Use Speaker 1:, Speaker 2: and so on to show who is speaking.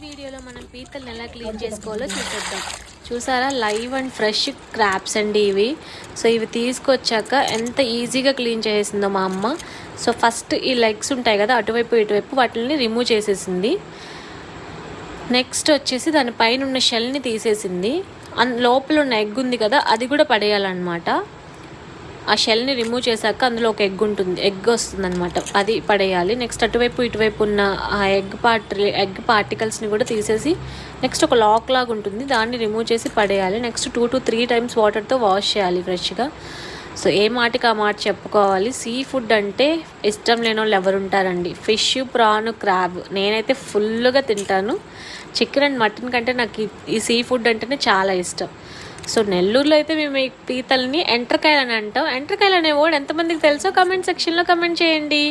Speaker 1: వీడియోలో మనం పీతల్ని ఎలా క్లీన్ చేసుకోవాలో చూసేద్దాం. చూసారా, లైవ్ అండ్ ఫ్రెష్ క్రాబ్స్ అండి ఇవి. సో ఇవి తీసుకొచ్చాక ఎంత ఈజీగా క్లీన్ చేసేసిందో మా అమ్మ. సో ఫస్ట్ ఈ లెగ్స్ ఉంటాయి కదా, అటువైపు ఇటువైపు, వాటిని రిమూవ్ చేసేసింది. నెక్స్ట్ వచ్చేసి దానిపైన ఉన్న షెల్ని తీసేసింది. లోపల ఉన్న ఎగ్ ఉంది కదా, అది కూడా పడేయాలన్నమాట. ఆ షెల్ని రిమూవ్ చేశాక అందులో ఒక ఎగ్ వస్తుంది అనమాట, అది పడేయాలి. నెక్స్ట్ అటువైపు ఇటువైపు ఉన్న ఆ ఎగ్ పార్టికల్స్ని కూడా తీసేసి నెక్స్ట్ ఒక లాక్ లాగా ఉంటుంది, దాన్ని రిమూవ్ చేసి పడేయాలి. నెక్స్ట్ 2 to 3 times వాటర్తో వాష్ చేయాలి ఫ్రెష్గా. సో ఏ మాటికి ఆ మాట చెప్పుకోవాలి. సీ ఫుడ్ అంటే ఇష్టం లేని వాళ్ళు ఎవరు ఉంటారండి. ఫిష్, ప్రాన్, క్రాబ్ నేనైతే ఫుల్గా తింటాను. చికెన్ అండ్ మటన్ కంటే నాకు ఈ సీ ఫుడ్ అంటేనే చాలా ఇష్టం. సో నెల్లూరులో అయితే మేము ఈ పీతల్ని ఎంట్రకాయలు అని అంటాం. ఎంట్రకాయలు అనే వర్డ్ ఎంతమందికి తెలుసో కమెంట్ సెక్షన్లో కమెంట్ చేయండి.